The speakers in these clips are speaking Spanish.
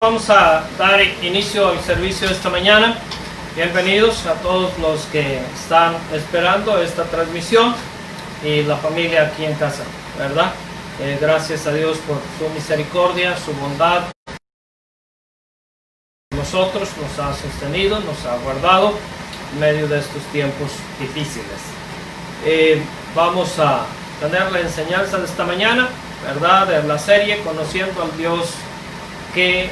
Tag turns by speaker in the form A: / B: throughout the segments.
A: Vamos a dar inicio al servicio esta mañana. Bienvenidos a todos los que están esperando esta transmisión y la familia aquí en casa, ¿verdad? Gracias a Dios por su misericordia, su bondad. Nosotros nos ha sostenido, nos ha guardado en medio de estos tiempos difíciles. Vamos a tener la enseñanza de esta mañana, ¿verdad? De la serie Conociendo al Dios que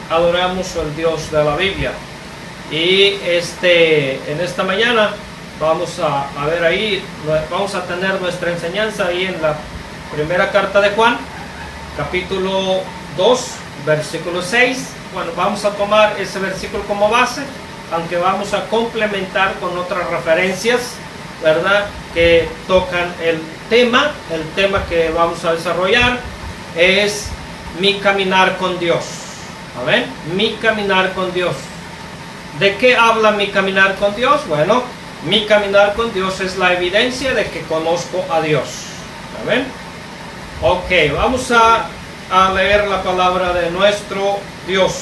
A: adoramos, al Dios de la Biblia. Y en esta mañana vamos a ver ahí, vamos a tener nuestra enseñanza ahí en la primera carta de Juan, capítulo 2, versículo 6. Bueno, vamos a tomar ese versículo como base, aunque vamos a complementar con otras referencias, ¿verdad?, que tocan el tema que vamos a desarrollar es mi caminar con Dios. Amén. Mi caminar con Dios. ¿De qué habla mi caminar con Dios? Bueno, mi caminar con Dios es la evidencia de que conozco a Dios. Amén. Ok, vamos a leer la palabra de nuestro Dios.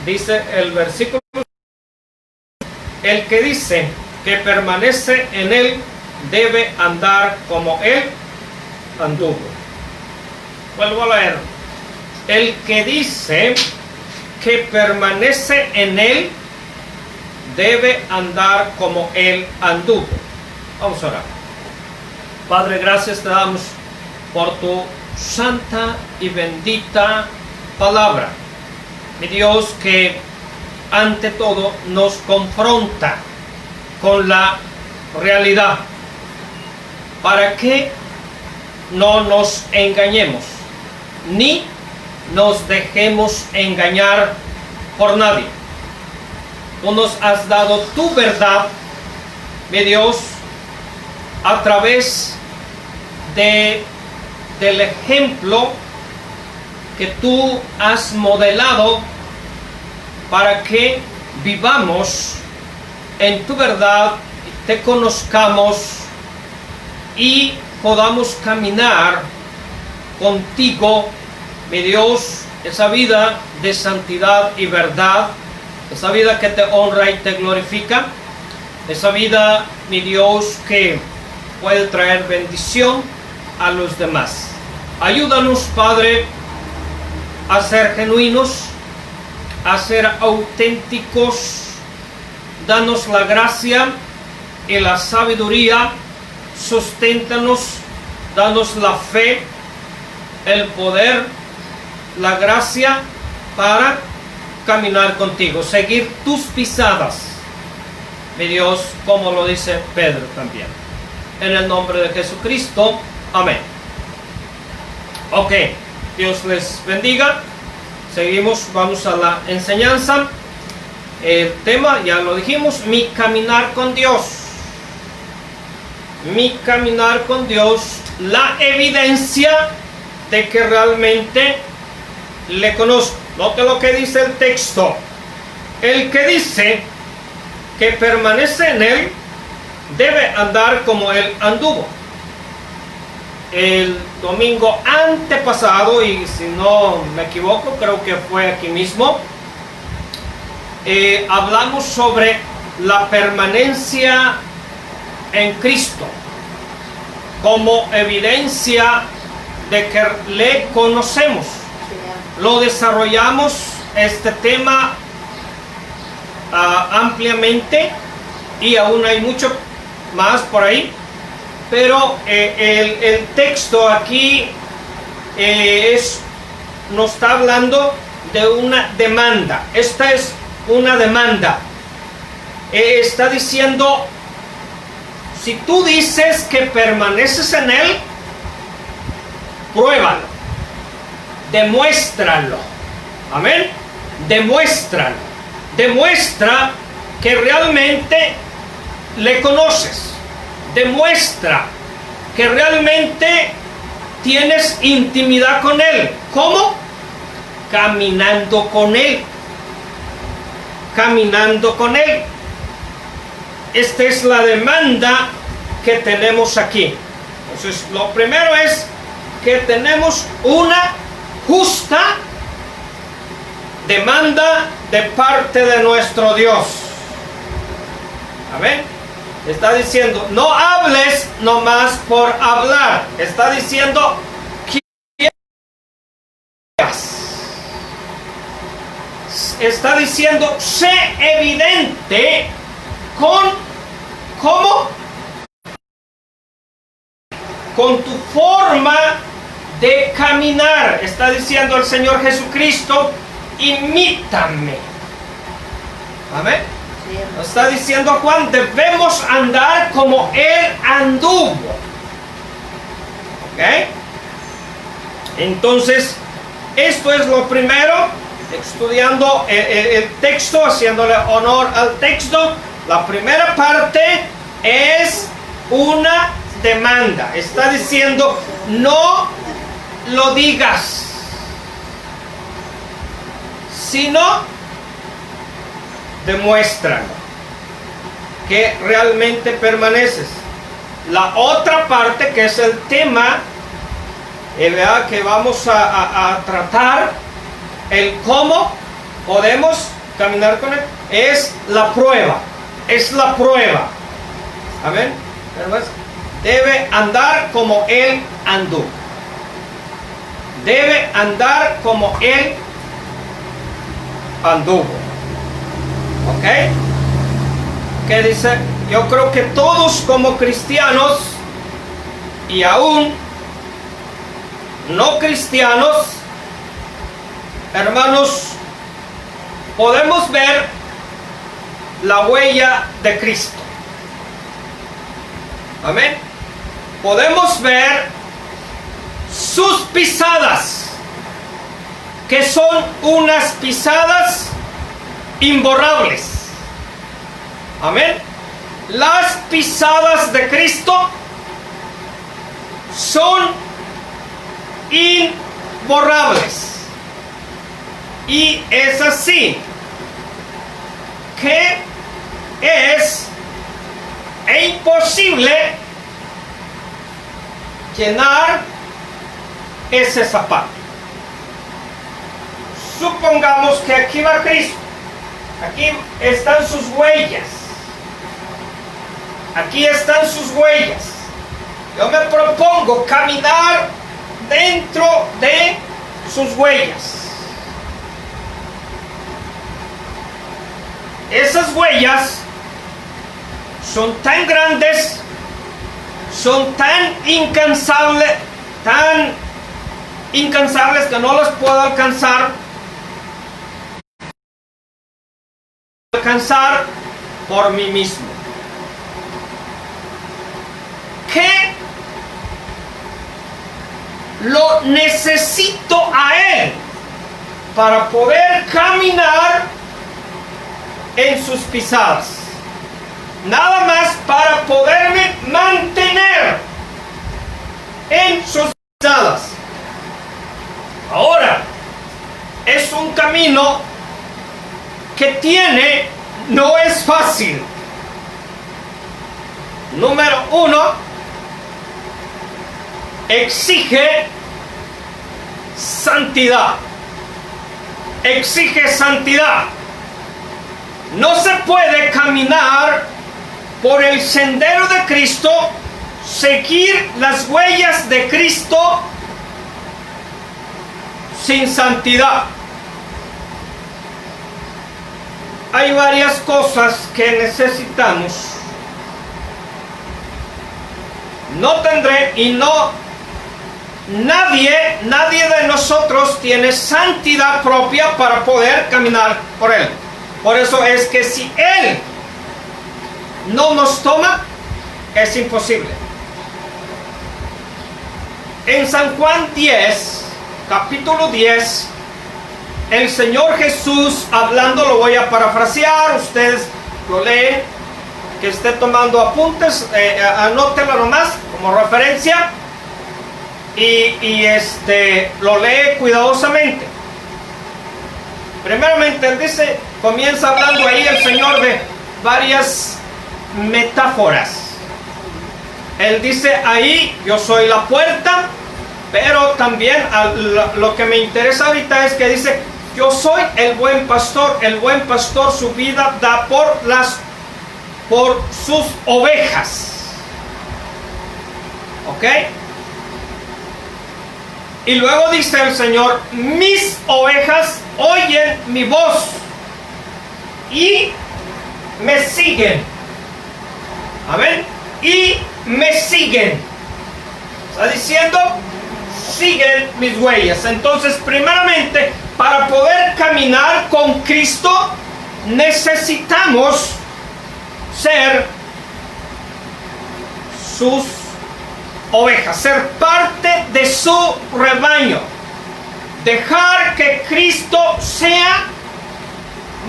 A: Dice el versículo: el que dice que permanece en Él debe andar como Él anduvo. Vuelvo a leer. El que dice que permanece en Él debe andar como Él anduvo. Vamos a orar. Padre, gracias te damos por tu santa y bendita palabra. Mi Dios, que ante todo nos confronta con la realidad, para que no nos engañemos, ni nos dejemos engañar por nadie. Tú nos has dado tu verdad, mi Dios, a través del ejemplo que tú has modelado para que vivamos en tu verdad, te conozcamos y podamos caminar contigo, mi Dios, esa vida de santidad y verdad, esa vida que te honra y te glorifica, esa vida, mi Dios, que puede traer bendición a los demás. Ayúdanos, Padre, a ser genuinos, a ser auténticos. Danos la gracia y la sabiduría, susténtanos, danos la fe, el poder, la gracia para caminar contigo, seguir tus pisadas, mi Dios, como lo dice Pedro también. En el nombre de Jesucristo, amén. Ok, Dios les bendiga. Seguimos, vamos a la enseñanza. El tema, ya lo dijimos, mi caminar con Dios. Mi caminar con Dios, la evidencia de que realmente le conozco. Note lo que dice el texto. El que dice que permanece en Él debe andar como Él anduvo. El domingo antepasado, y si no me equivoco, creo que fue aquí mismo, hablamos sobre la permanencia en Cristo como evidencia de que le conocemos. Lo desarrollamos este tema ampliamente, y aún hay mucho más por ahí, pero el texto aquí nos está hablando de una demanda. Esta es una demanda. Está diciendo: si tú dices que permaneces en Él, pruébalo, demuéstralo. Amén. Demuéstralo. Demuestra que realmente le conoces. Demuestra que realmente tienes intimidad con Él. ¿Cómo? Caminando con Él. Caminando con Él. Esta es la demanda que tenemos aquí. Entonces, lo primero es que tenemos una justa demanda de parte de nuestro Dios. Amén. Está diciendo, no hables nomás por hablar. Está diciendo, está diciendo, sé evidente ¿cómo? Con tu forma de caminar. Está diciendo el Señor Jesucristo, imítame. Amén. Sí. Está diciendo Juan, debemos andar como Él anduvo. ¿Ok? Entonces, esto es lo primero, estudiando el texto, haciéndole honor al texto. La primera parte es una demanda. Está diciendo, no lo digas, sino demuéstralo que realmente permaneces. La otra parte, que es el tema que vamos a tratar, el cómo podemos caminar con Él, es la prueba. Es la prueba. Amén. Debe andar como Él anduvo. Debe andar como Él anduvo. ¿Ok? ¿Qué dice? Yo creo que todos como cristianos y aún no cristianos, hermanos, podemos ver la huella de Cristo. Amén. Podemos ver sus pisadas, que son unas pisadas imborrables. Amén. Las pisadas de Cristo son imborrables. Y es así que es imposible llenar ese zapato. Supongamos que aquí va Cristo. Aquí están sus huellas. Aquí están sus huellas. Yo me propongo caminar dentro de sus huellas. Esas huellas son tan grandes, son tan incansables que no las puedo alcanzar por mí mismo. Que lo necesito a Él para poder caminar en sus pisadas. Nada más para poderme mantener en sus pisadas. Ahora, es un camino que no es fácil. Número uno, exige santidad. Exige santidad. No se puede caminar por el sendero de Cristo, seguir las huellas de Cristo sin santidad. Hay varias cosas que necesitamos. Nadie de nosotros tiene santidad propia para poder caminar por Él. Por eso es que si Él no nos toma, es imposible. En San Juan 10, capítulo 10, el Señor Jesús hablando, lo voy a parafrasear, ustedes lo leen, que esté tomando apuntes, anótelo nomás como referencia y lo lee cuidadosamente. Primeramente, él dice, comienza hablando ahí el Señor de varias metáforas. Él dice ahí, yo soy la puerta, pero también lo que me interesa ahorita es que dice, Yo soy el buen pastor. El buen pastor su vida da por sus ovejas. ¿Ok? Y luego dice el Señor, mis ovejas oyen mi voz y me siguen. Amén. Y me siguen. Está diciendo, siguen mis huellas. Entonces, primeramente, para poder caminar con Cristo, necesitamos ser sus ovejas, ser parte de su rebaño, dejar que Cristo sea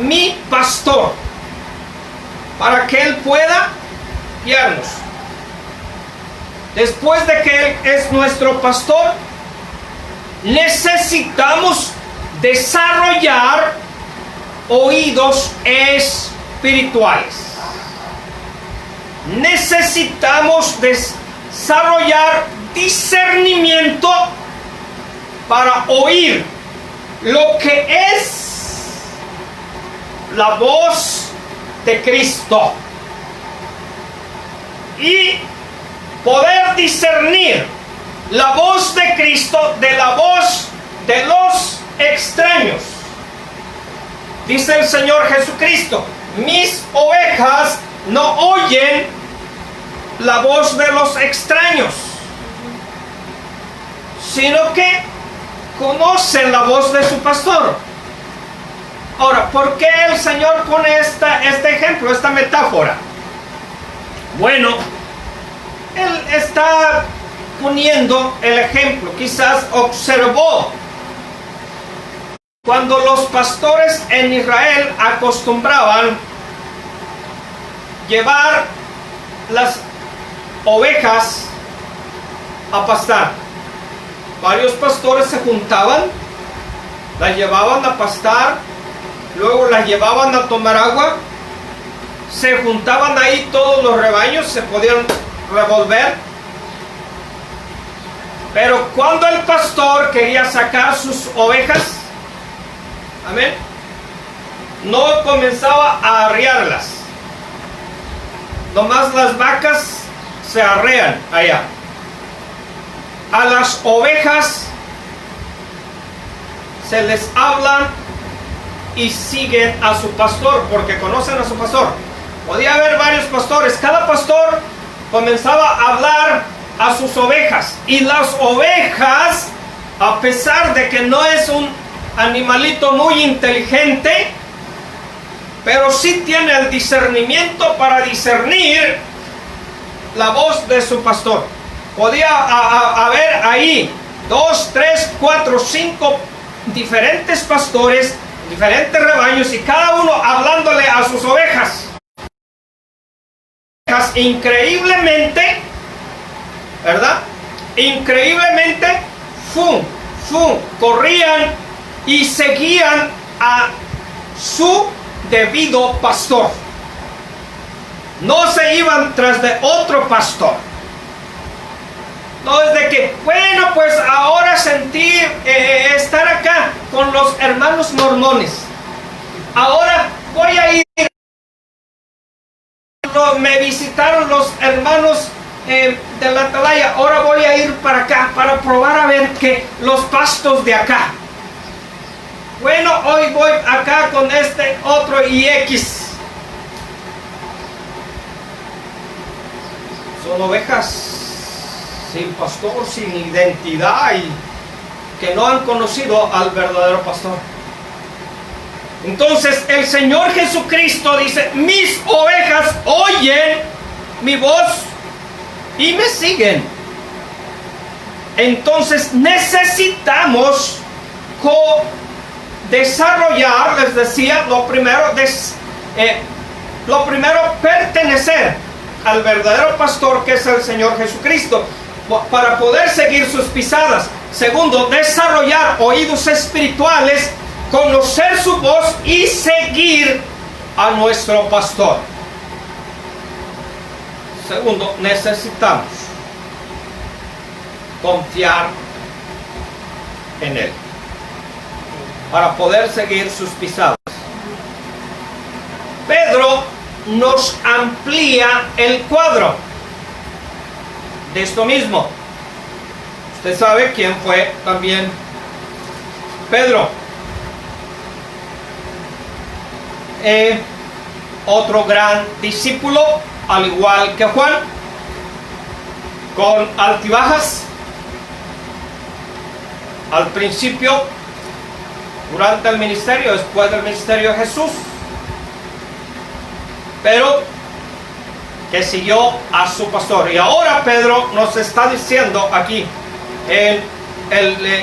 A: mi pastor, para que Él pueda guiarnos. Después de que Él es nuestro pastor, necesitamos desarrollar oídos espirituales. Necesitamos desarrollar discernimiento para oír lo que es la voz de Cristo y poder discernir la voz de Cristo de la voz de los extraños. Dice el Señor Jesucristo, mis ovejas no oyen la voz de los extraños, sino que conocen la voz de su pastor. Ahora, ¿por qué el Señor pone este ejemplo, esta metáfora? Bueno, Él está poniendo el ejemplo, quizás observó cuando los pastores en Israel acostumbraban llevar las ovejas a pastar. Varios pastores se juntaban, las llevaban a pastar, luego las llevaban a tomar agua, se juntaban ahí todos los rebaños, se podían revolver. Pero cuando el pastor quería sacar sus ovejas, amén, no comenzaba a arrearlas. Nomás las vacas se arrean allá. A las ovejas se les habla y siguen a su pastor, porque conocen a su pastor. Podía haber varios pastores. Cada pastor comenzaba a hablar a sus ovejas, y las ovejas, a pesar de que no es un animalito muy inteligente, pero sí tiene el discernimiento para discernir la voz de su pastor. Podía haber ahí 2, 3, 4, 5 diferentes pastores, diferentes rebaños, y cada uno hablándole a sus ovejas. Increíblemente, ¿verdad? Increíblemente, corrían y seguían a su debido pastor. No se iban tras de otro pastor. No es de que, bueno, pues ahora sentí estar acá con los hermanos mormones. Ahora voy a ir. Me visitaron los hermanos de la atalaya. Ahora voy a ir para acá para probar a ver que los pastos de acá. Bueno, hoy voy acá con este otro y X. Son ovejas sin pastor, sin identidad, y que no han conocido al verdadero pastor. Entonces el Señor Jesucristo dice, mis ovejas oyen mi voz y me siguen. Entonces necesitamos desarrollar, les decía, lo primero, pertenecer al verdadero pastor, que es el Señor Jesucristo, para poder seguir sus pisadas. Segundo, desarrollar oídos espirituales, conocer su voz y seguir a nuestro pastor. Segundo, necesitamos confiar en Él. para poder seguir sus pisadas. Pedro nos amplía el cuadro de esto mismo. Usted sabe quién fue también Pedro. Otro gran discípulo, al igual que Juan, con altibajas al principio, durante el ministerio, después del ministerio de Jesús, pero que siguió a su pastor. Y ahora Pedro nos está diciendo aquí en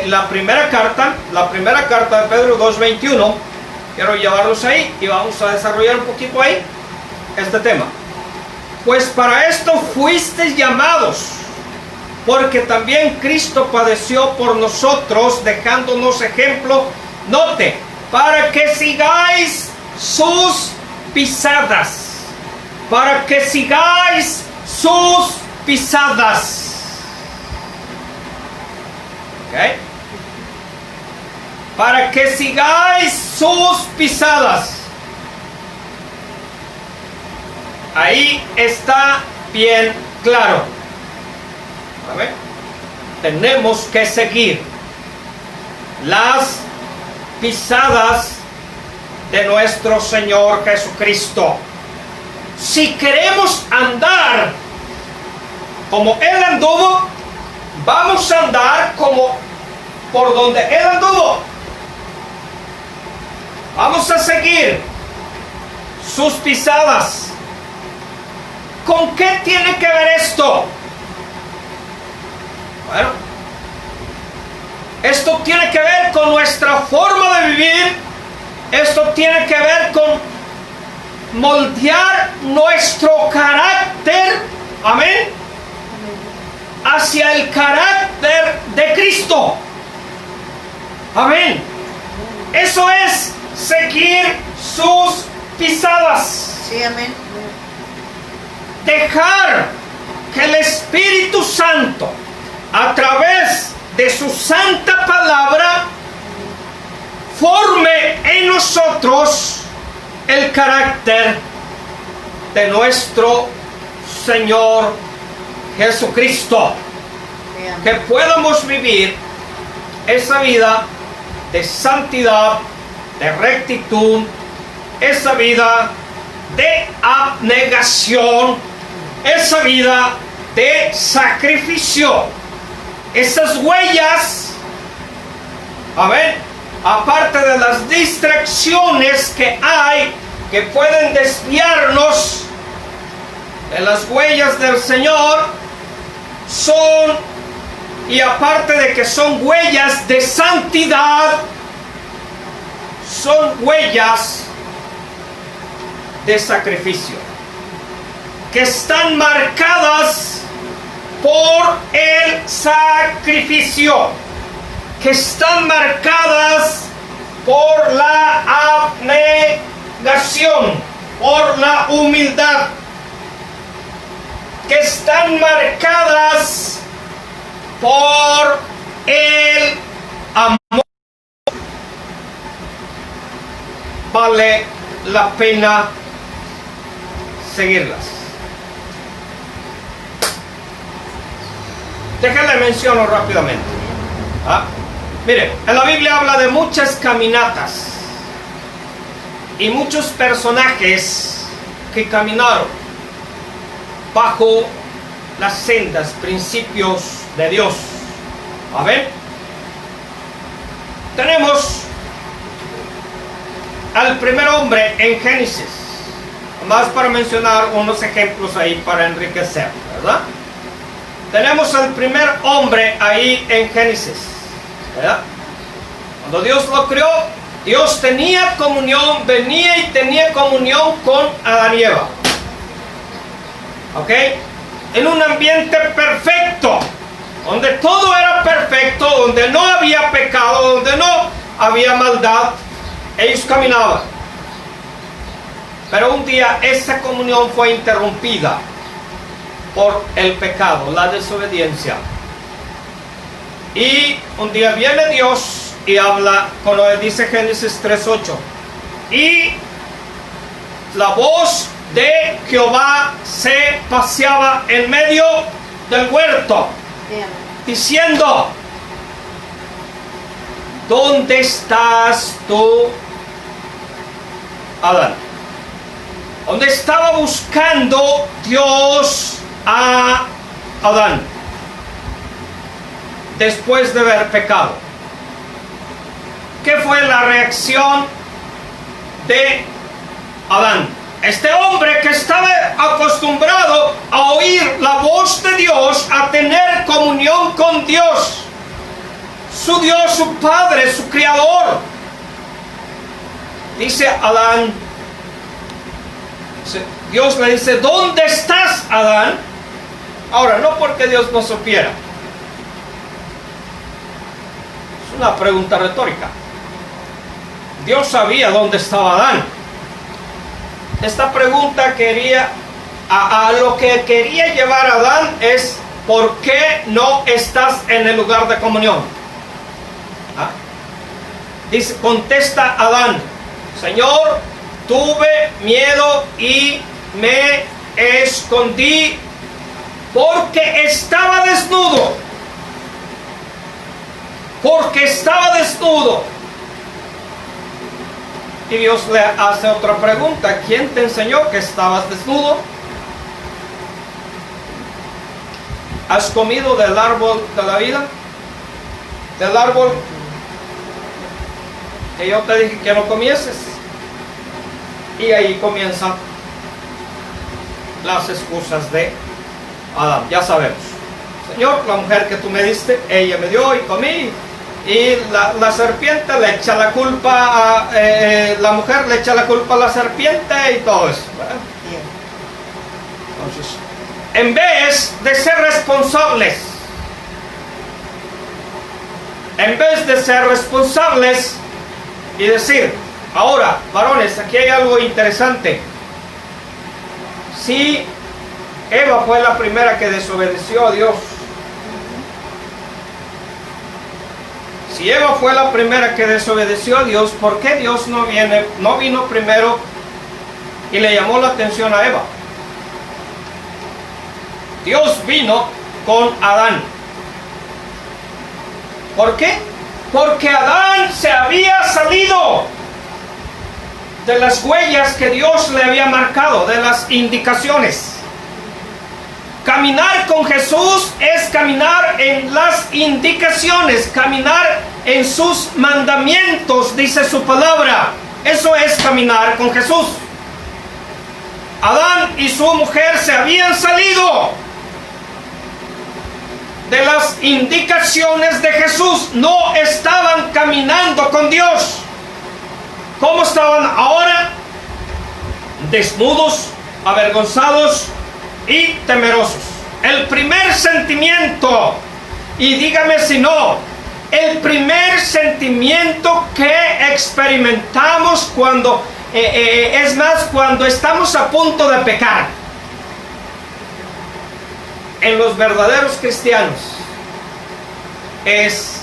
A: la primera carta de Pedro 2:21, quiero llevarlos ahí y vamos a desarrollar un poquito ahí este tema. Pues para esto fuisteis llamados, porque también Cristo padeció por nosotros, dejándonos ejemplo, note, para que sigáis sus pisadas. Para que sigáis sus pisadas. ¿Ok? Para que sigáis sus pisadas. Ahí está bien claro. A ver. Tenemos que seguir las pisadas de nuestro Señor Jesucristo. Si queremos andar como Él anduvo, vamos a andar como por donde Él anduvo. Vamos a seguir sus pisadas. ¿Con qué tiene que ver esto? Bueno, esto tiene que ver con nuestra forma de vivir. Esto tiene que ver con moldear nuestro carácter, amén, hacia el carácter de Cristo, amén. Eso es seguir sus pisadas.
B: Sí, amén.
A: Dejar que el Espíritu Santo, a través de su santa palabra, forme en nosotros el carácter de nuestro Señor Jesucristo. Que podamos vivir esa vida de santidad, de rectitud, esa vida de abnegación, esa vida de sacrificio. Esas huellas, a ver, aparte de las distracciones que hay, que pueden desviarnos de las huellas del Señor, son, y aparte de que son huellas de santidad, son huellas de sacrificio, que están marcadas por el sacrificio, que están marcadas por la abnegación, por la humildad, que están marcadas por el amor. Vale la pena seguirlas. Déjenle menciono rápidamente. Mire, en la Biblia habla de muchas caminatas y muchos personajes que caminaron bajo las sendas, principios de Dios. A ver, tenemos al primer hombre en Génesis, más para mencionar unos ejemplos ahí para enriquecer, ¿verdad? Tenemos al primer hombre ahí en Génesis, ¿verdad? Cuando Dios lo creó, Dios tenía comunión, venía y tenía comunión con Adán y Eva. ¿Ok? En un ambiente perfecto, donde todo era perfecto, donde no había pecado, donde no había maldad, ellos caminaban. Pero un día esa comunión fue interrumpida por el pecado, la desobediencia. Y un día viene Dios y habla con Noé. Dice Génesis 3:8. Y la voz de Jehová se paseaba en medio del huerto, diciendo: ¿dónde estás tú, Adán? Donde estaba buscando Dios a Adán después de haber pecado. ¿Qué fue la reacción de Adán? Este hombre que estaba acostumbrado a oír la voz de Dios, a tener comunión con Dios, su Dios, su Padre, su Creador. Dice Adán, Dios le dice: ¿dónde estás, Adán? Ahora, no porque Dios no supiera. Es una pregunta retórica. Dios sabía dónde estaba Adán. Esta pregunta a lo que quería llevar a Adán es: ¿por qué no estás en el lugar de comunión? ¿Ah? Dice, contesta Adán: Señor, tuve miedo y me escondí porque estaba desnudo. Porque estaba desnudo. Y Dios le hace otra pregunta: ¿quién te enseñó que estabas desnudo? ¿Has comido del árbol de la vida? Del árbol que yo te dije que no comieses. Y ahí comienzan las excusas de Adán. Ya sabemos: Señor, la mujer que tú me diste, ella me dio y comí. Y la serpiente le echa la culpa la mujer le echa la culpa a la serpiente y todo eso, ¿verdad? Entonces, en vez de ser responsables, y decir: ahora, varones, aquí hay algo interesante. Si Eva fue la primera que desobedeció a Dios, si Eva fue la primera que desobedeció a Dios, ¿por qué Dios no vino primero y le llamó la atención a Eva? Dios vino con Adán. ¿Por qué? Porque Adán se había salido de las huellas que Dios le había marcado, de las indicaciones. Caminar con Jesús es caminar en las indicaciones, caminar en sus mandamientos, dice su palabra. Eso es caminar con Jesús. Adán y su mujer se habían salido de las indicaciones de Jesús, no estaban caminando con Dios. ¿Cómo estaban ahora? Desnudos, avergonzados y temerosos. El primer sentimiento, y dígame si no, el primer sentimiento que experimentamos cuando cuando estamos a punto de pecar, en los verdaderos cristianos, es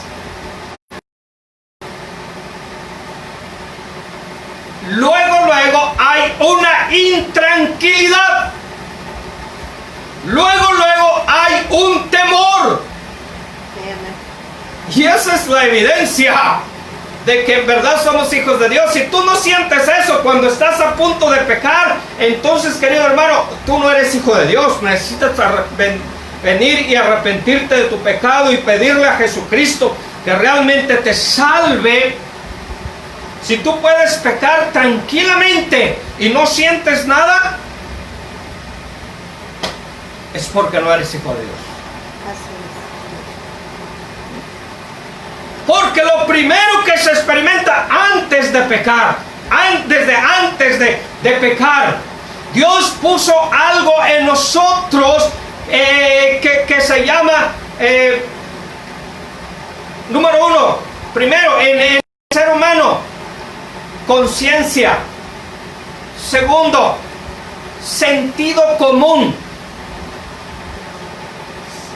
A: luego hay una intranquilidad. Luego hay un temor. Y esa es la evidencia de que en verdad somos hijos de Dios. Si tú no sientes eso cuando estás a punto de pecar, entonces, querido hermano, tú no eres hijo de Dios. Necesitas venir y arrepentirte de tu pecado y pedirle a Jesucristo que realmente te salve. Si tú puedes pecar tranquilamente y no sientes nada, es porque no eres hijo de Dios. Porque lo primero que se experimenta antes de pecar, antes de pecar, Dios puso algo en nosotros que se llama, número uno, primero en el ser humano, conciencia. Segundo, sentido común.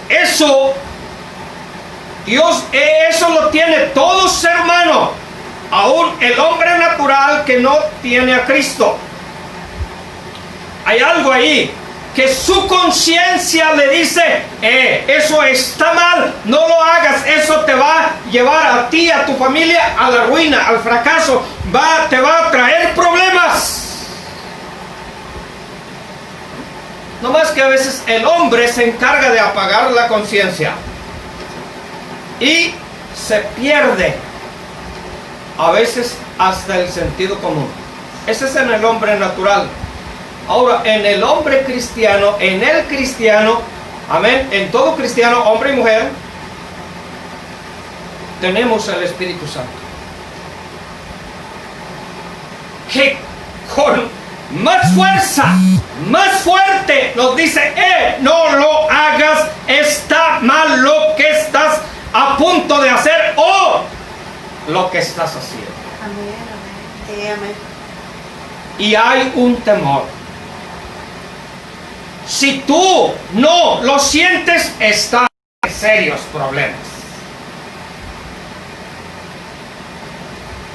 A: Eso Dios eso lo tiene todo ser humano, aún el hombre natural que no tiene a Cristo. Hay algo ahí que su conciencia le dice, eso está mal, no lo hagas, eso te va a llevar a ti, a tu familia, a la ruina, al fracaso, te va a traer problemas. No más que a veces el hombre se encarga de apagar la conciencia y se pierde a veces hasta el sentido común. Ese es en el hombre natural. Ahora, en el hombre cristiano, en el cristiano, amén, en todo cristiano, hombre y mujer, tenemos el Espíritu Santo, que con más fuerza, más fuerte nos dice, no lo hagas, está mal lo que estás a punto de hacer o lo que estás haciendo.
B: Amén, amén. Amén.
A: Y hay un temor. Si tú no lo sientes, está en serios problemas.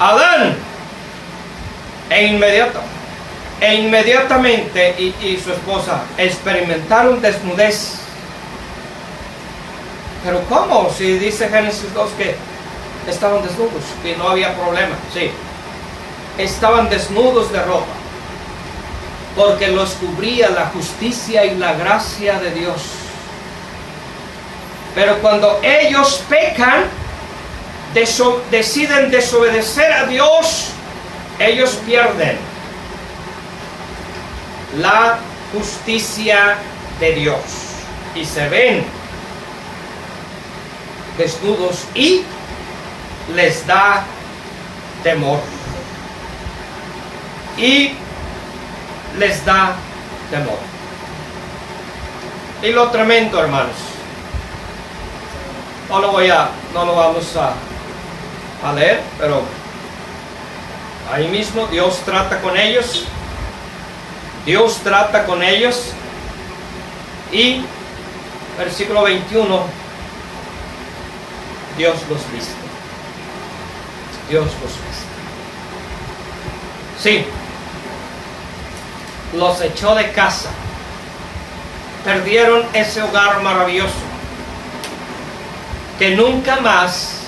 A: Adán, inmediatamente y su esposa experimentaron desnudez. Pero ¿cómo? Si dice Génesis 2 que estaban desnudos y no había problema. Sí, estaban desnudos de ropa, porque los cubría la justicia y la gracia de Dios. Pero cuando ellos pecan, deciden desobedecer a Dios, ellos pierden la justicia de Dios y se ven desnudos y les da temor. Y les da temor. Y lo tremendo, hermanos, no lo vamos a leer, pero ahí mismo Dios trata con ellos. Dios trata con ellos. Y versículo 21, Dios los viste. Dios los viste. Sí, los echó de casa. Perdieron ese hogar maravilloso que nunca más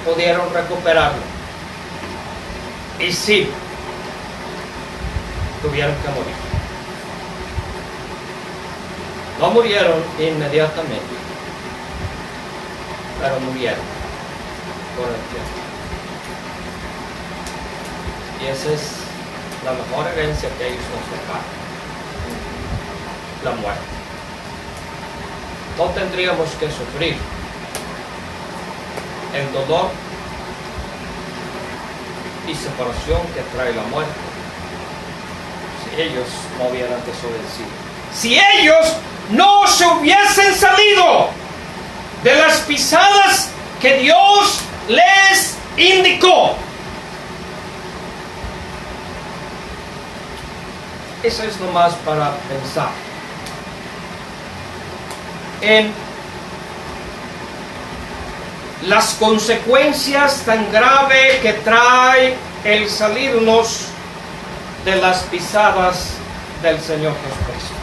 A: pudieron recuperarlo. Y sí, tuvieron que morir. No murieron inmediatamente, pero murieron por el tiempo. Y esa es la mejor herencia que ellos nos dejaron: la muerte. No tendríamos que sufrir el dolor y separación que trae la muerte si ellos no hubieran desobedecido. Si ellos no se hubiesen salido de las pisadas que Dios les indicó. Eso es nomás para pensar en las consecuencias tan graves que trae el salirnos de las pisadas del Señor Jesucristo.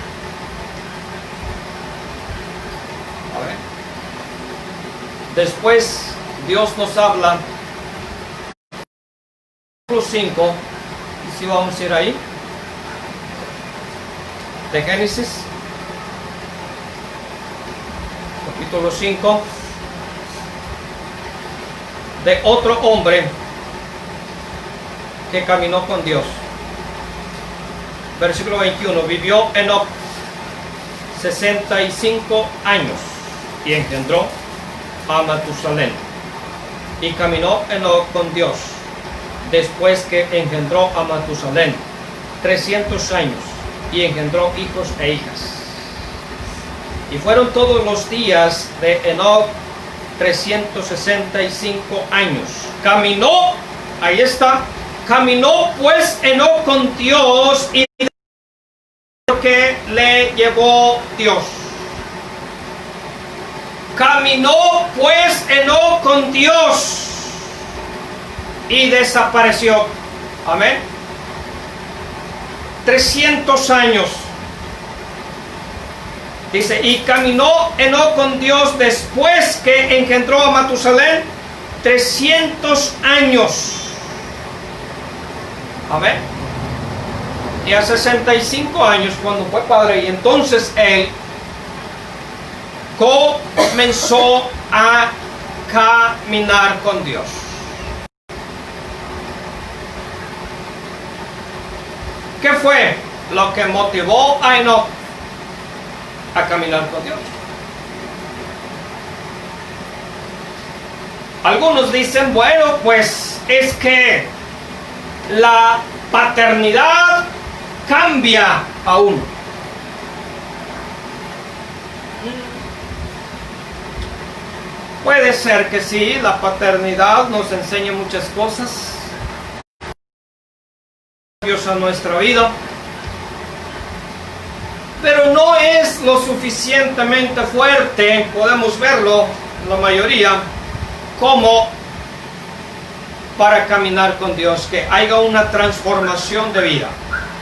A: A ver. Después Dios nos habla, capítulo 5, y si vamos a ir ahí, de Génesis, capítulo 5, de otro hombre que caminó con Dios. Versículo 21, vivió Enoc 65 años y engendró a Matusalén. Y caminó Enoc con Dios después que engendró a Matusalén 300 años y engendró hijos e hijas. Y fueron todos los días de Enoc 365 años. Caminó, ahí está, caminó pues Enoc con Dios y que le llevó Dios. Caminó pues Enoc con Dios y desapareció. Amén. 300 años. Dice, y caminó Enoc con Dios después que engendró a Matusalén 300 años. Amén. Y a 65 años cuando fue padre, y entonces él comenzó a caminar con Dios. ¿Qué fue lo que motivó a Enoc a caminar con Dios? Algunos dicen, bueno, pues es que la paternidad cambia a uno. Puede ser que sí, la paternidad nos enseña muchas cosas a nuestra vida, pero no es lo suficientemente fuerte, podemos verlo, la mayoría, como para caminar con Dios, que haya una transformación de vida.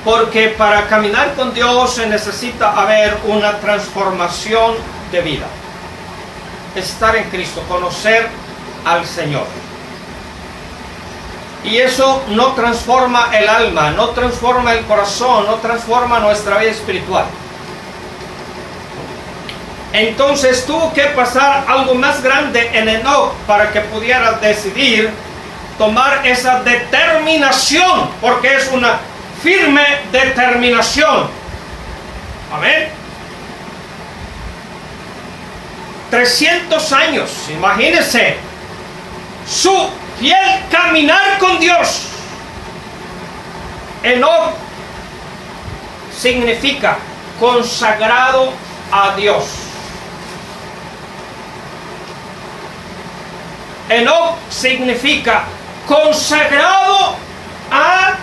A: Porque para caminar con Dios se necesita haber una transformación de vida. Estar en Cristo, conocer al Señor. Y eso no transforma el alma, no transforma el corazón, no transforma nuestra vida espiritual. Entonces tuvo que pasar algo más grande en Enoc para que pudiera decidir tomar esa determinación, porque es una firme determinación. Amén. 300 años, imagínense su fiel caminar con Dios. Enoc significa consagrado a Dios. Enoc significa consagrado a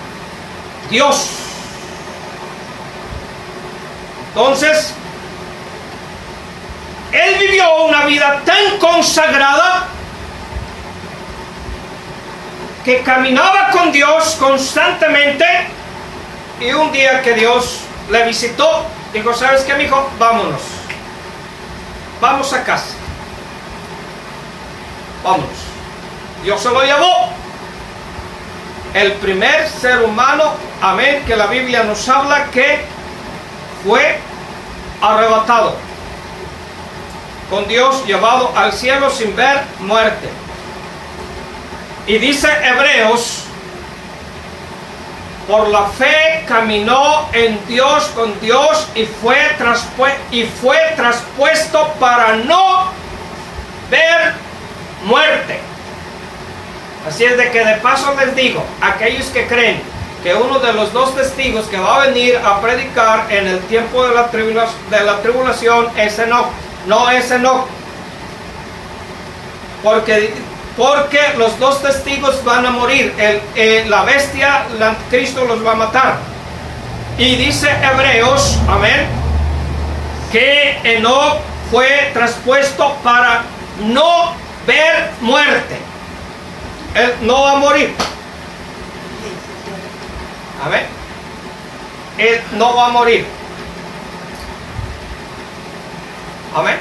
A: Dios. Entonces, él vivió una vida tan consagrada que caminaba con Dios constantemente, y un día que Dios le visitó, dijo, ¿sabes qué, mijo? Vámonos. Vamos a casa. Vámonos. Dios se lo llevó. El primer ser humano, amén, que la Biblia nos habla que fue arrebatado con Dios, llevado al cielo sin ver muerte. Y dice Hebreos, por la fe caminó en Dios, con Dios, y fue traspuesto para no ver muerte. Así es de que de paso les digo, aquellos que creen que uno de los dos testigos que va a venir a predicar en el tiempo de la tribulación es Enoc, no es Enoc. Porque los dos testigos van a morir, la bestia, el anticristo los va a matar. Y dice Hebreos, amén, que Enoc fue traspuesto para no ver muerte. Él no va a morir. Amén. Él no va a morir. Amén.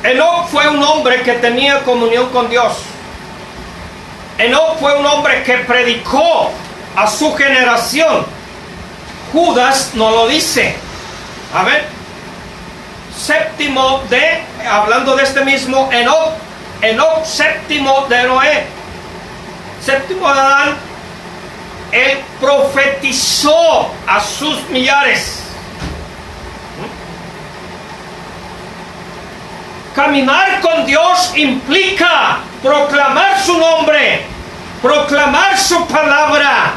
A: Enoc fue un hombre que tenía comunión con Dios. Enoc fue un hombre que predicó a su generación. Judas no lo dice. Amén. Séptimo de, hablando de este mismo Enoc, séptimo de Noé, séptimo de Adán, él profetizó a sus millares. Caminar con Dios implica proclamar su nombre, proclamar su palabra.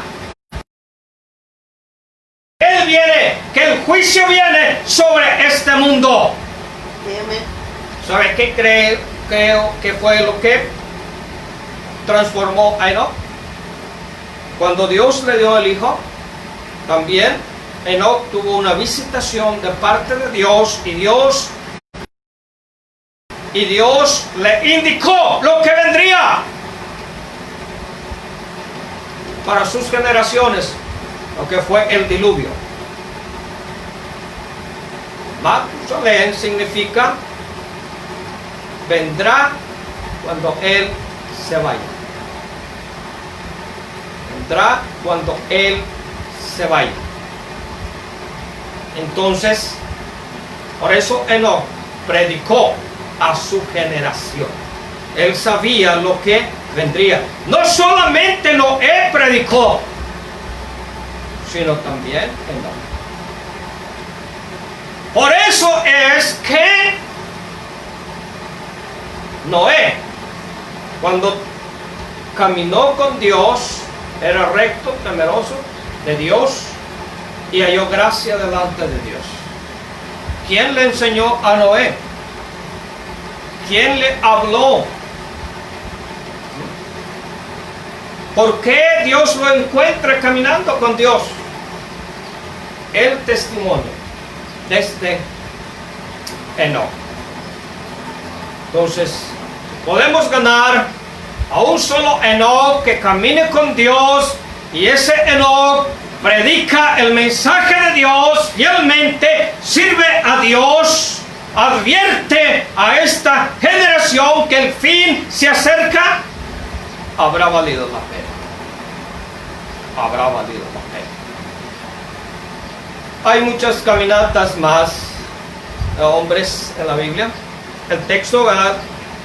A: Él viene, que el juicio viene sobre este mundo. ¿Sabe qué creo que fue lo que transformó a Enoc? Cuando Dios le dio el hijo, también Enoc tuvo una visitación de parte de Dios, y Dios y Dios le indicó lo que vendría para sus generaciones, lo que fue el diluvio. Matusalén significa vendrá cuando Él se vaya. Vendrá cuando Él se vaya. Entonces, por eso Enoc predicó a su generación. Él sabía lo que vendría. No solamente Noé predicó, sino también Enoc. Por eso es que Noé, cuando caminó con Dios, era recto, temeroso de Dios y halló gracia delante de Dios. ¿Quién le enseñó a Noé? ¿Quién le habló? ¿Por qué Dios lo encuentra caminando con Dios? El testimonio desde Enoc. Entonces, podemos ganar a un solo Enoc que camine con Dios, y ese Enoc predica el mensaje de Dios fielmente, sirve a Dios, advierte a esta generación que el fin se acerca. Habrá valido la pena. Habrá valido la pena. Hay muchas caminatas más de hombres en la Biblia. El texto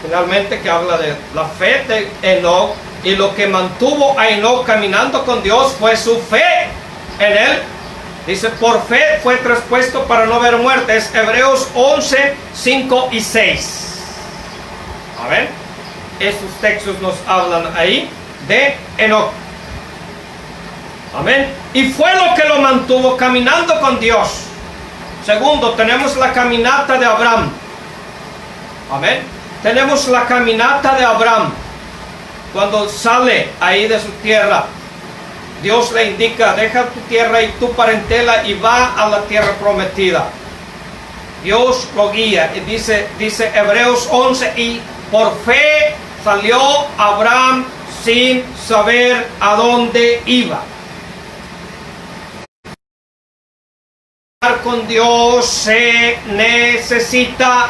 A: finalmente que habla de la fe de Enoc, y lo que mantuvo a Enoc caminando con Dios fue su fe en Él. Dice, por fe fue traspuesto para no ver muerte. Es Hebreos 11, 5 y 6. A ver, estos textos nos hablan ahí de Enoc. Amén. Y fue lo que lo mantuvo caminando con Dios. Segundo, tenemos la caminata de Abraham. Amén. Tenemos la caminata de Abraham. Cuando sale ahí de su tierra, Dios le indica, deja tu tierra y tu parentela y va a la tierra prometida. Dios lo guía. Y dice Hebreos 11, y por fe salió Abraham sin saber a dónde iba. Con Dios se necesita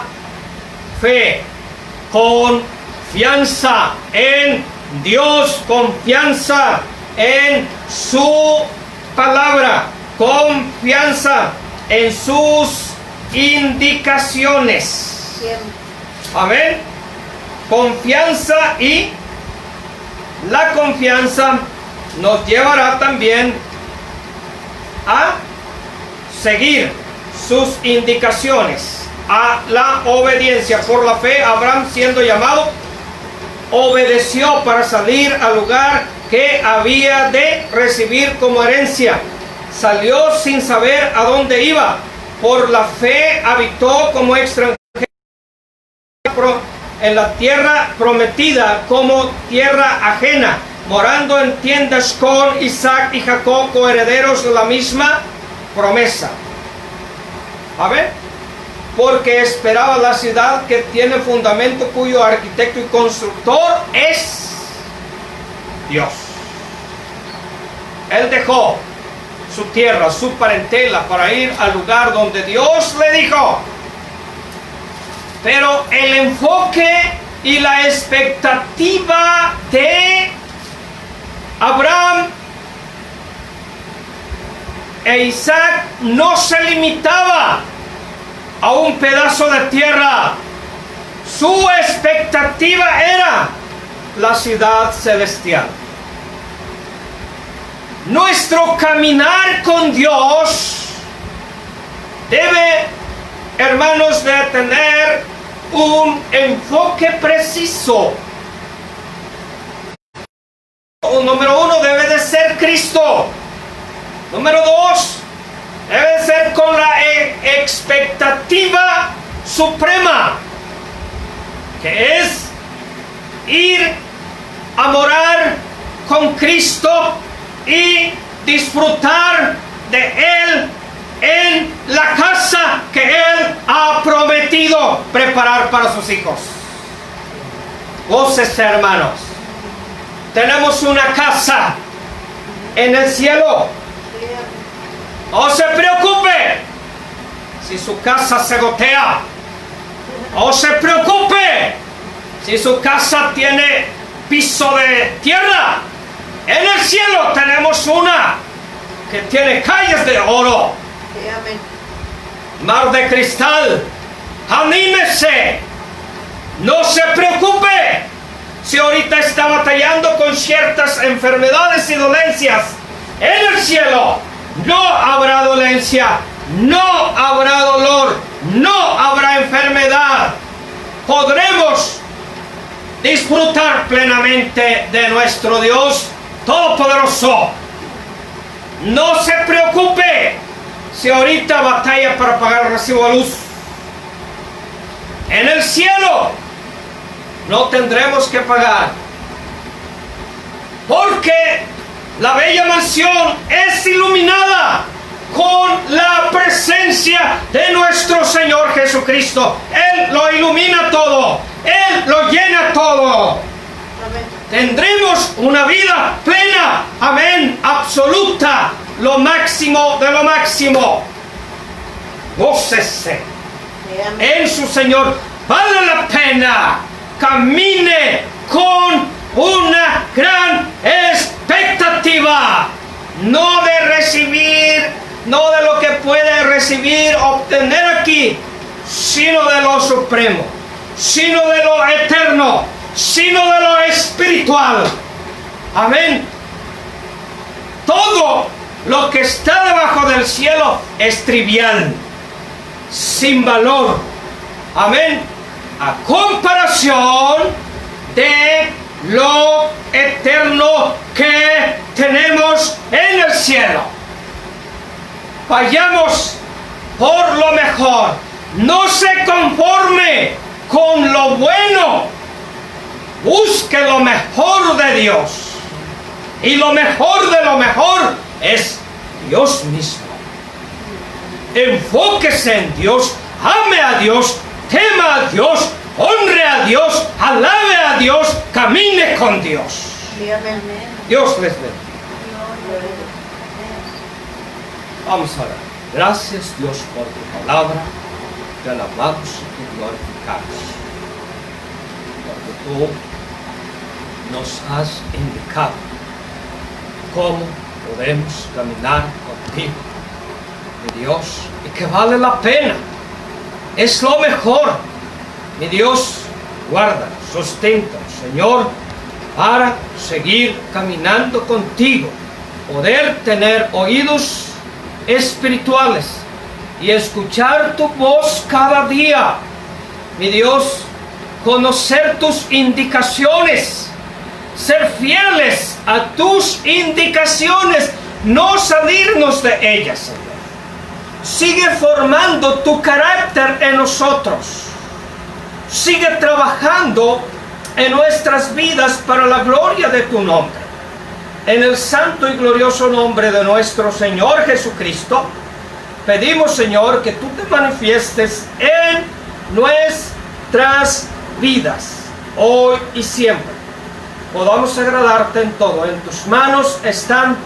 A: fe, confianza en Dios, confianza en su palabra, confianza en sus indicaciones. Amén. Confianza, y la confianza nos llevará también a seguir sus indicaciones, a la obediencia. Por la fe, Abraham, siendo llamado, obedeció para salir al lugar que había de recibir como herencia. Salió sin saber a dónde iba. Por la fe habitó como extranjero en la tierra prometida, como tierra ajena, morando en tiendas con Isaac y Jacob, coherederos de la misma promesa. A ver, porque esperaba la ciudad que tiene fundamento, cuyo arquitecto y constructor es Dios. Él dejó su tierra, su parentela, para ir al lugar donde Dios le dijo. Pero el enfoque y la expectativa de Abraham e Isaac no se limitaba a un pedazo de tierra. Su expectativa era la ciudad celestial. Nuestro caminar con Dios debe, hermanos, de tener un enfoque preciso. Número uno, debe de ser Cristo. Número dos, debe ser con la expectativa suprema, que es ir a morar con Cristo y disfrutar de Él en la casa que Él ha prometido preparar para sus hijos. Voces, hermanos, tenemos una casa en el cielo. No se preocupe si su casa se gotea. No se preocupe si su casa tiene piso de tierra. En el cielo tenemos una que tiene calles de oro, mar de cristal. Anímese, no se preocupe si ahorita está batallando con ciertas enfermedades y dolencias. En el cielo no habrá dolencia, no habrá dolor, no habrá enfermedad. Podremos disfrutar plenamente de nuestro Dios Todopoderoso. No se preocupe si ahorita batalla para pagar el recibo de luz. En el cielo no tendremos que pagar, porque la bella mansión es iluminada con la presencia de nuestro Señor Jesucristo. Él lo ilumina todo, Él lo llena todo. Amén. Tendremos una vida plena, amén, absoluta, lo máximo de lo máximo. Gócese en su Señor. Vale la pena. Camine con una gran expectativa, no de recibir, no de lo que puede recibir, obtener aquí, sino de lo supremo, sino de lo eterno, sino de lo espiritual. Amén. Todo lo que está debajo del cielo es trivial, sin valor. Amén. A comparación de lo eterno que tenemos en el cielo. Vayamos por lo mejor. No se conforme con lo bueno. Busque lo mejor de Dios. Y lo mejor de lo mejor es Dios mismo. Enfóquese en Dios. Ame a Dios. Tema a Dios. Honre a Dios. Alabe a Dios. Camine con Dios. Dios les bendiga. Vamos a orar. Gracias, Dios, por tu palabra. Te alabamos y te glorificamos. Porque tú nos has indicado cómo podemos caminar contigo, mi Dios, y que vale la pena. Es lo mejor. Mi Dios, guárdanos, susténtanos, Señor, para seguir caminando contigo. Poder tener oídos espirituales y escuchar tu voz cada día. Mi Dios, conocer tus indicaciones, ser fieles a tus indicaciones, no salirnos de ellas, Señor. Sigue formando tu carácter en nosotros. Sigue trabajando en nuestras vidas para la gloria de tu nombre. En el santo y glorioso nombre de nuestro Señor Jesucristo, pedimos, Señor, que tú te manifiestes en nuestras vidas, hoy y siempre. Podamos agradarte en todo. En tus manos están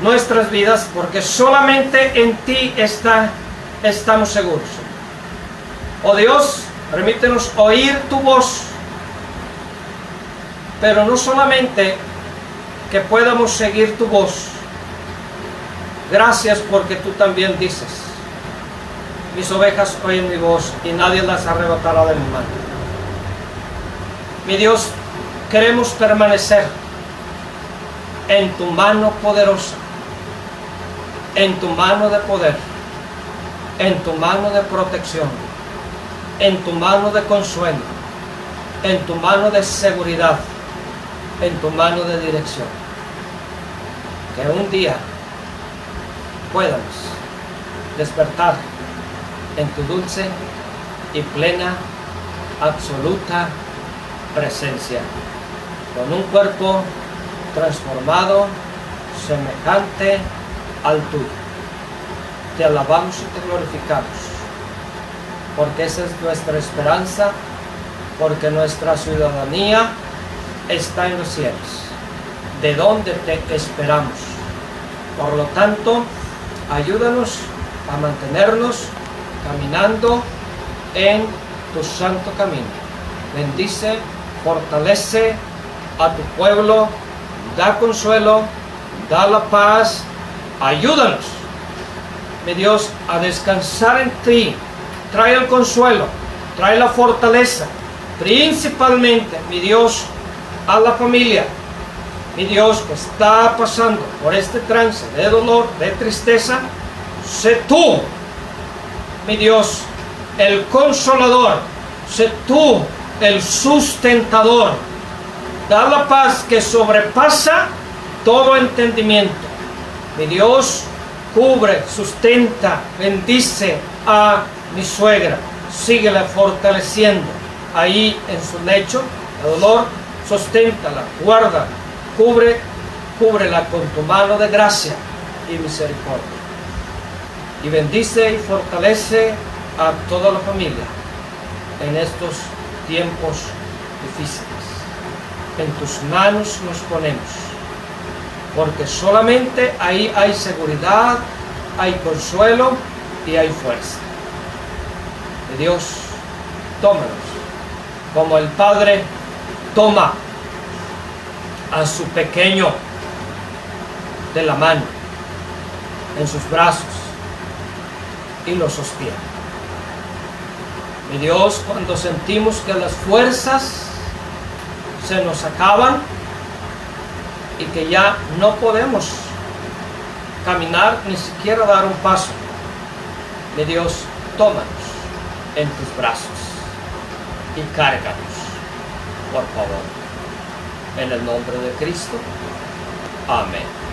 A: nuestras vidas, porque solamente en ti estamos seguros. Oh Dios, permítenos oír tu voz, pero no solamente que podamos seguir tu voz. Gracias, porque tú también dices: mis ovejas oyen mi voz y nadie las arrebatará de mi mano. Mi Dios, queremos permanecer en tu mano poderosa, en tu mano de poder, en tu mano de protección, en tu mano de consuelo, en tu mano de seguridad, en tu mano de dirección. Que un día podamos despertar en tu dulce y plena, absoluta presencia, con un cuerpo transformado, semejante al tuyo. te alabamos y te glorificamos, porque esa es nuestra esperanza, porque nuestra ciudadanía está en los cielos, de donde te esperamos. Por lo tanto, ayúdanos a mantenernos caminando en tu santo camino. Bendice, fortalece a tu pueblo, da consuelo, da la paz, ayúdanos, mi Dios, a descansar en ti. Trae el consuelo, trae la fortaleza, principalmente, mi Dios, a la familia, mi Dios, que está pasando por este trance de dolor, de tristeza. Sé tú, mi Dios, el consolador, sé tú el sustentador. Da la paz que sobrepasa todo entendimiento. Mi Dios, cubre, sustenta, bendice a mi suegra. Síguela fortaleciendo ahí en su lecho de dolor. Sosténtala, guarda, cúbrela con tu mano de gracia y misericordia. Y bendice y fortalece a toda la familia en estos tiempos difíciles. En tus manos nos ponemos, porque solamente ahí hay seguridad, hay consuelo y hay fuerza. De Dios, tómanos, como el Padre toma a su pequeño de la mano en sus brazos y lo sostiene. Mi Dios, cuando sentimos que las fuerzas se nos acaban y que ya no podemos caminar, ni siquiera dar un paso, mi Dios, tómanos en tus brazos y cárganos, por favor, en el nombre de Cristo. Amén.